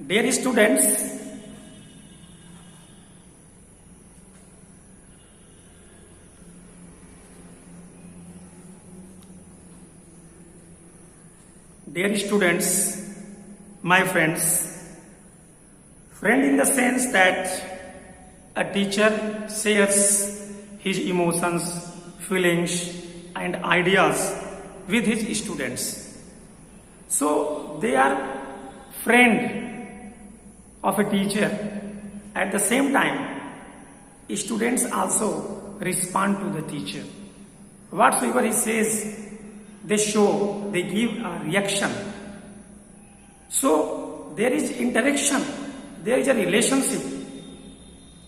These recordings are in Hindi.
Dear students, my friends, friend in the sense that a teacher shares his emotions, feelings, and ideas with his students. So they are friend of a teacher. At the same time, students also respond to the teacher. Whatsoever he says, they show, they give a reaction. So there is interaction, there is a relationship.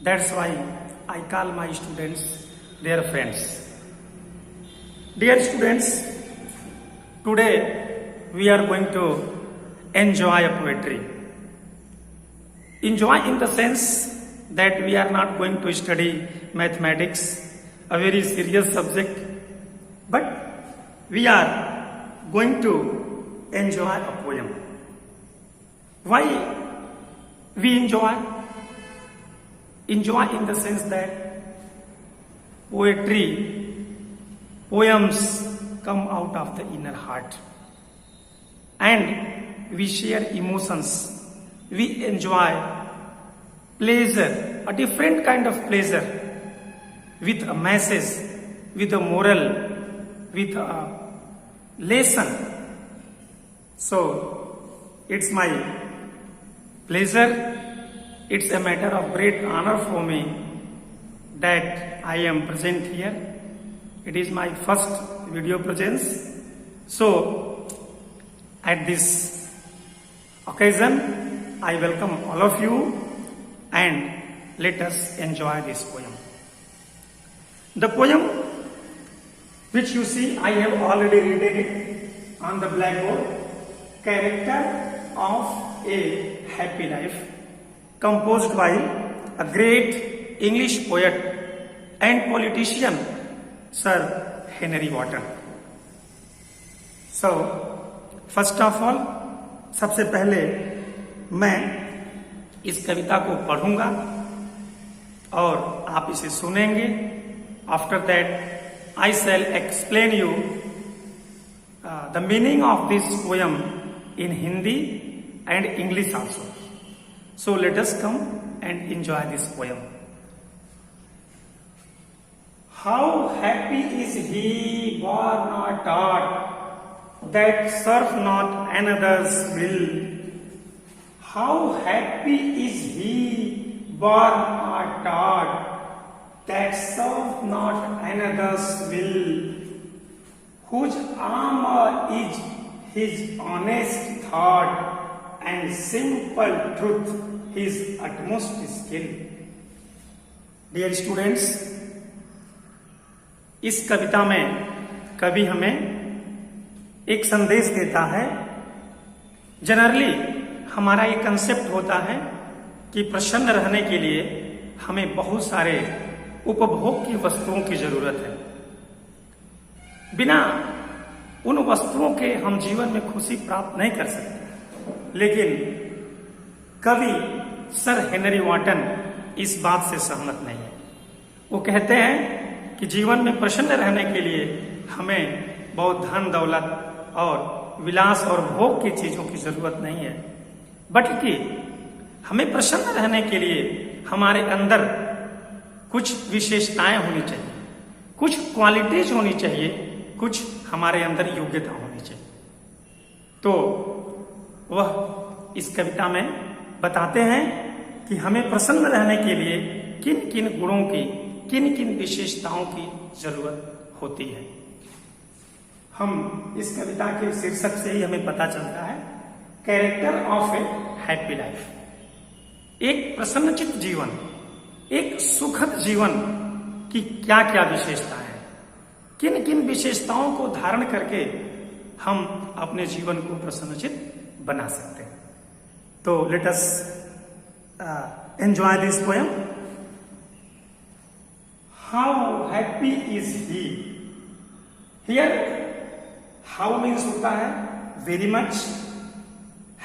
That's why I call my students their friends. Dear students, today we are going to enjoy a poetry. Enjoy in the sense that we are not going to study mathematics, a very serious subject, but we are going to enjoy a poem. Why we enjoy? Enjoy in the sense that poetry, poems come out of the inner heart. And we share emotions. We enjoy pleasure, a different kind of pleasure, with a message, with a moral, with a lesson. So it's my pleasure, it's a matter of great honor for me that I am present here. It is my first video presence. So at this occasion, I welcome all of you and let us enjoy this poem. The poem which you see, I have already written it on the blackboard. Character of a Happy Life, composed by a great English poet and politician, Sir Henry Wotton. So, first of all, सबसे पहले मैं इस कविता को पढ़ूंगा और आप इसे सुनेंगे. After that, I shall explain you the meaning of this poem in Hindi and English also. So let us come and enjoy this poem. How happy is he born or taught, that serve not another's will. How happy is he born or taught, that serve not another's will, whose armor is his honest thought and simple truth his utmost skill. Dear students, इस कविता में कवि हमें एक संदेश देता है. जनरली हमारा एक कंसेप्ट होता है कि प्रसन्न रहने के लिए हमें बहुत सारे उपभोग की वस्तुओं की जरूरत है. बिना उन वस्तुओं के हम जीवन में खुशी प्राप्त नहीं कर सकते. लेकिन कवि सर हेनरी वॉटन इस बात से सहमत नहीं है. वो कहते हैं कि जीवन में प्रसन्न रहने के लिए हमें बहुत धन दौलत और विलास और भोग की चीजों की जरूरत नहीं है, बल्कि हमें प्रसन्न रहने के लिए हमारे अंदर कुछ विशेषताएं होनी चाहिए, कुछ क्वालिटीज होनी चाहिए, कुछ हमारे अंदर योग्यता होनी चाहिए. तो वह इस कविता में बताते हैं कि हमें प्रसन्न रहने के लिए किन किन गुणों की, किन किन विशेषताओं की जरूरत होती है. हम इस कविता के शीर्षक से ही हमें पता चलता है, character of a happy life. एक प्रसन्नचित्त जीवन, एक सुखद जीवन की क्या क्या विशेषताएं हैं, किन किन विशेषताओं को धारण करके हम अपने जीवन को प्रसन्नचित्त बना सकते हैं. तो let us enjoy this poem. How happy is he. Here how means होता है very much,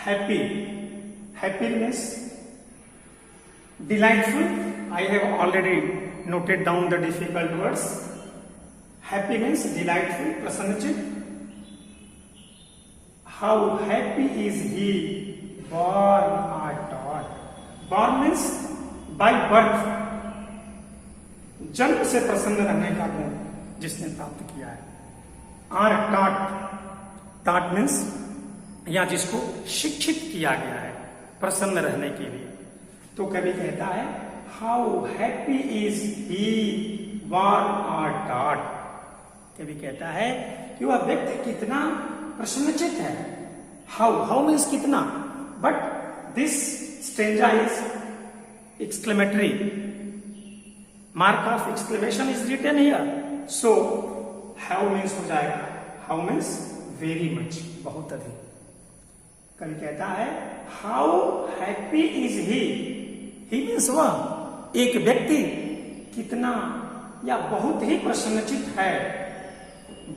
happy Happy means delightful. I have already noted down the difficult words. Happy means delightful, प्रसन्नचित. How happy is he born or taught. Born means by birth. जन्म से प्रसन्न रहने का गुण जिसने प्राप्त किया है. आर taught means या जिसको शिक्षित किया गया है प्रसन्न रहने के लिए. तो कवि कहता है how happy is he born or taught. कवि कहता है कि वह व्यक्ति कितना प्रसन्नचित है. हाउ मीन्स कितना, but this stanza is exclamatory. Mark of exclamation is written here. So how means हो जाएगा हाउ मीन्स वेरी मच, बहुत अधिक. कवि कहता है how happy is he means वह एक व्यक्ति कितना या बहुत ही प्रसन्नचित है.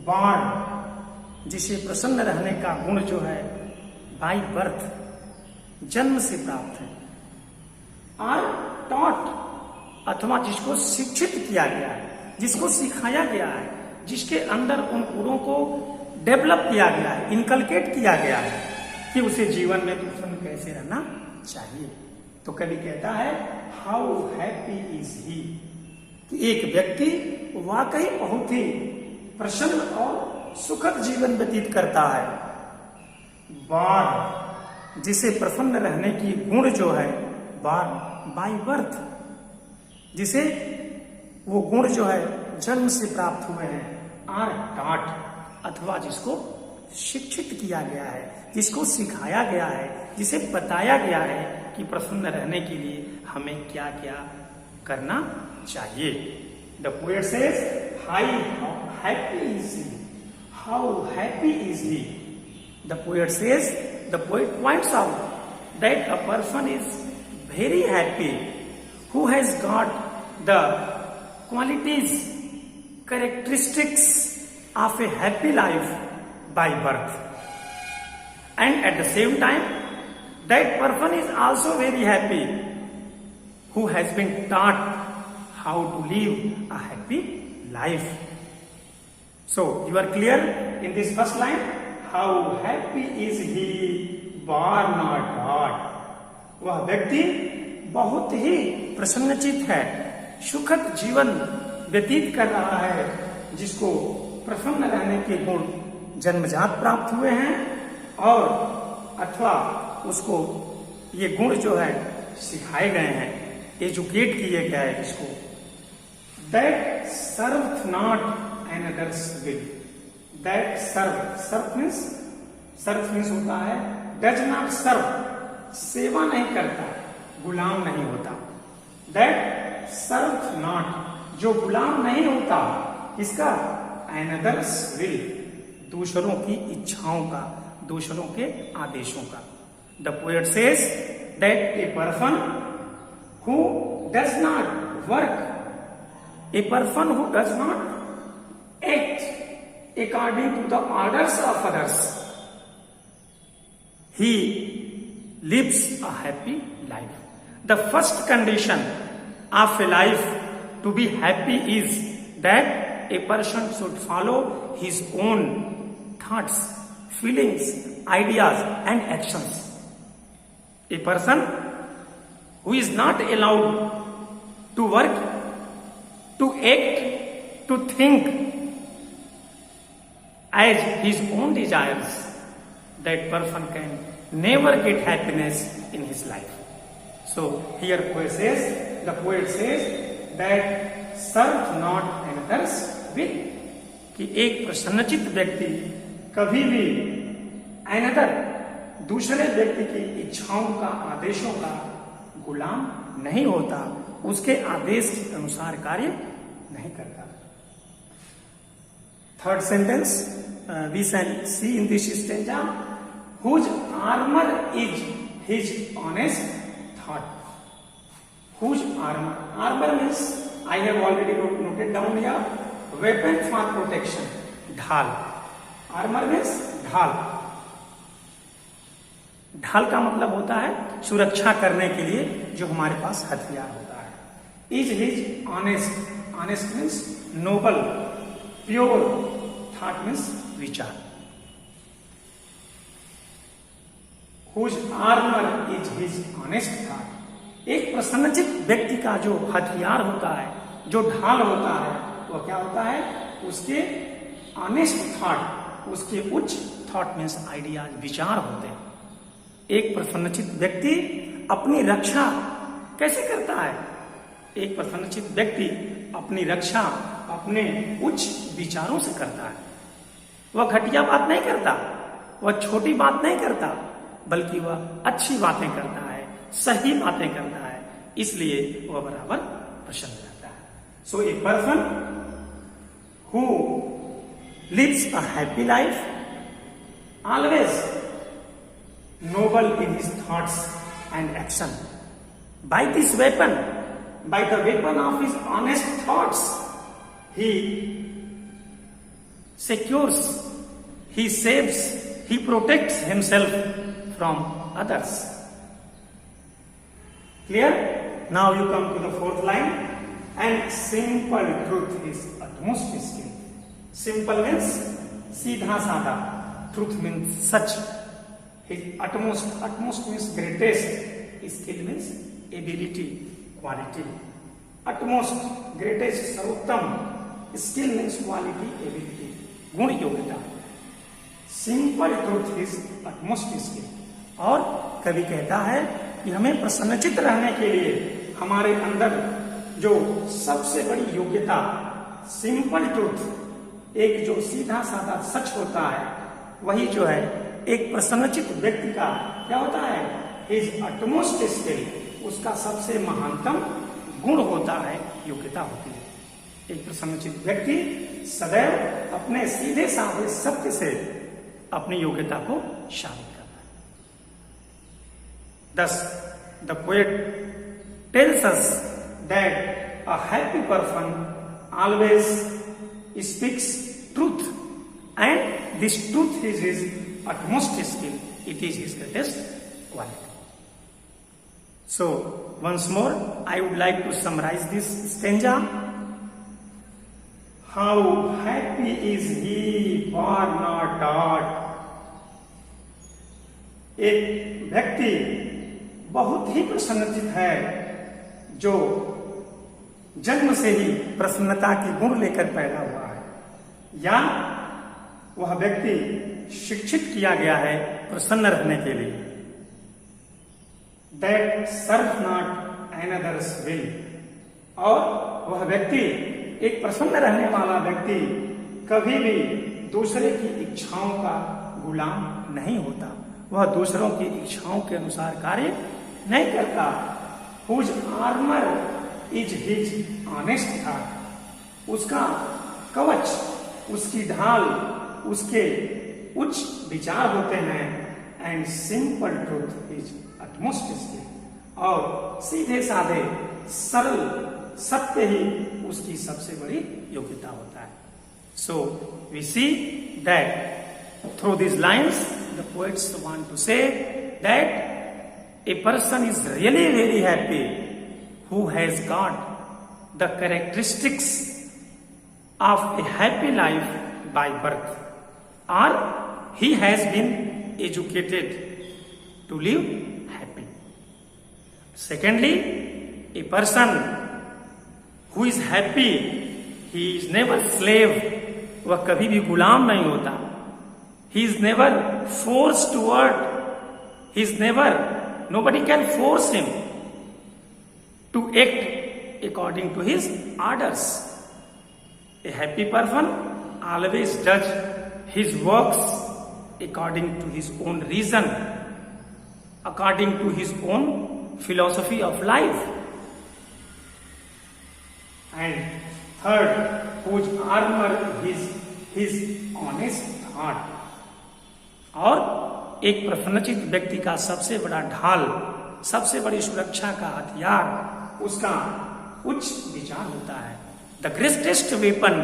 बॉर्न जिसे प्रसन्न रहने का गुण जो है बाय बर्थ जन्म से प्राप्त है. और टॉट अथवा जिसको शिक्षित किया गया है, जिसको सिखाया गया है, जिसके अंदर उन गुणों को डेवलप किया गया है, इनकलकेट किया गया है कि उसे जीवन में प्रसन्न कैसे रहना चाहिए. तो कवि कहता है हाउ हैप्पी इज ही, कि एक व्यक्ति वाकई बहुत ही प्रसन्न और सुखद जीवन व्यतीत करता है. बॉर्न जिसे प्रसन्न रहने की गुण जो है बॉर्न बाय बर्थ, जिसे वो गुण जो है जन्म से प्राप्त हुए हैं. आर टॉट अथवा जिसको शिक्षित किया गया है, जिसको सिखाया गया है, जिसे बताया गया है कि प्रसन्न रहने के लिए हमें क्या क्या करना चाहिए. The poet says how happy is he. How happy is he. The poet says, the poet points out that a person is very happy who has got the qualities, characteristics of a happy life by birth. And at the same time, that person is also very happy who has been taught how to live a happy life. So, you are clear in this first line? How happy is he born or taught. वह व्यक्ति बहुत ही प्रसन्नचित है, सुखद जीवन व्यतीत कर रहा है, जिसको प्रसन्न रहने के गुण जन्मजात प्राप्त हुए हैं और अथवा उसको ये गुण जो है सिखाए गए हैं, एजुकेट किए गए हैं इसको. That serve not another's will. That serve means होता है डज नॉट सर्व, सेवा नहीं करता, गुलाम नहीं होता. दैट सर्व नॉट जो गुलाम नहीं होता, इसका एनदर्स विल दूसरों की इच्छाओं का, दूसरों के आदेशों का. The poet says that a person who does not work, a person who does not act according to the orders of others, he lives a happy life. The first condition of a life to be happy is that a person should follow his own thoughts, feelings, ideas and actions. A person who is not allowed to work, to act, to think as his own desires, that person can never get happiness in his life. So here the poet says that serve not another's will. कि एक प्रसन्नचित व्यक्ति कभी भी अनदर दूसरे व्यक्ति की इच्छाओं का, आदेशों का गुलाम नहीं होता, उसके आदेश के अनुसार कार्य नहीं करता. Third sentence we can see in this stanza, whose armour is his honest thought. Whose armour means I have already noted down here, weapon for protection, ढाल. आर्मर मीन्स ढाल. ढाल का मतलब होता है सुरक्षा करने के लिए जो हमारे पास हथियार होता है। Is his honest, honest means noble, pure, thought means विचार। Whose armour is his honest thought. एक प्रसन्नचित व्यक्ति का जो हथियार होता है, जो ढाल होता है, वो क्या होता है? उसके ऑनेस्ट थॉट, उसके उच्च थॉट मीन्स आइडियाज, विचार होते हैं। एक प्रसन्नचित व्यक्ति अपनी रक्षा कैसे करता है? एक प्रसन्नचित व्यक्ति अपनी रक्षा अपने उच्च विचारों से करता है। वह घटिया बात नहीं करता, वह छोटी बात नहीं करता, बल्कि वह अच्छी बातें करता है, सही बातें करता है, इसलिए वह बराबर प्रसन्न रहता है। So a person who lives a happy life always noble in his thoughts and action. By this weapon, by the weapon of his honest thoughts, he secures, he saves, he protects himself from others. Clear? Now you come to the fourth line. And simple truth is utmost skill. Simple means सीधा साधा. Truth means such. His utmost means greatest. Skill means ability, quality. Utmost, greatest, सर्वोत्तम. Skill means quality, ability. गुण, योग्यता. Simple truth is utmost skill. और कवि कहता है कि हमें प्रसन्नचित रहने के लिए हमारे अंदर जो सबसे बड़ी योग्यता, सिंपल ट्रूथ, एक जो सीधा साधा सच होता है, वही जो है एक प्रसन्नचित व्यक्ति का क्या होता है? हिज अटमोस्ट स्किल, उसका सबसे महानतम गुण होता है, योग्यता होती है। एक प्रसन्नचित व्यक्ति सदैव अपने सीधे साधे सत्य से अपनी योग्यता को साबित करता है। Thus, the poet tells us that a happy person always speaks truth, and this truth is his utmost skill. It is his greatest quality. So, once more, I would like to summarize this stanza. How happy is he for not taught. एक व्यक्ति बहुत ही प्रसन्नचित है जो जन्म से ही प्रसन्नता के गुण लेकर पैदा हुआ है, या वह व्यक्ति शिक्षित किया गया है प्रसन्न रहने के लिए। That serve not another's will. और वह व्यक्ति, एक प्रसन्न रहने वाला व्यक्ति, कभी भी दूसरे की इच्छाओं का गुलाम नहीं होता, वह दूसरों की इच्छाओं के अनुसार कार्य नहीं करता। Whose armor is his honest thought. उसका कवच, उसकी ढाल, उसके उच्च विचार होते हैं। And simple truth is utmost skill, और सीधे साधे सरल सत्य ही उसकी सबसे बड़ी योग्यता होता है। So we see that through this lines the poets want to say that a person is really very happy who has got the characteristics of a happy life by birth, or he has been educated to live happy. Secondly, a person who is happy, he is never slave, वह कभी भी गुलाम नहीं होता। He is never forced toward, he is never, nobody can force him to act according to his orders. A happy person always does his works according to his own reason, according to his own philosophy of life. And third, whose armor is his honest thought. और एक प्रसन्नचित व्यक्ति का सबसे बड़ा ढाल, सबसे बड़ी सुरक्षा का हथियार उसका उच्च विचार होता है। The greatest weapon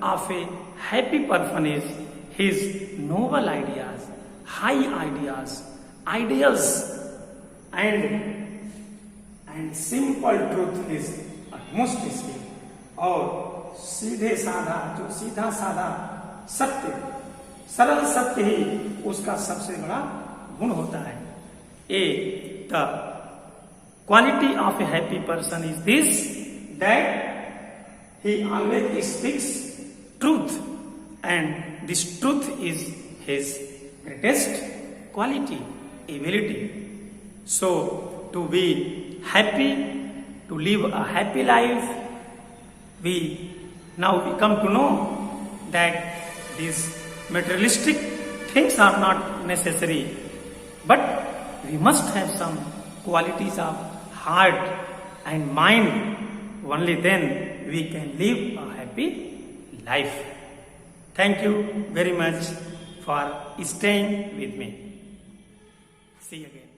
of a happy person is his noble ideas, high ideas, ideals and simple truth is utmost skill. और सीधे साधा, जो सीधा साधा सत्य, सरल सत्य ही उसका सबसे बड़ा गुण होता है. The quality of a happy person is this, that he always speaks truth, and this truth is his greatest quality, ability. So to be happy, to live a happy life, we come to know that these materialistic things are not necessary, but we must have some qualities of heart and mind. Only then we can live a happy life. Thank you very much for staying with me. See you again.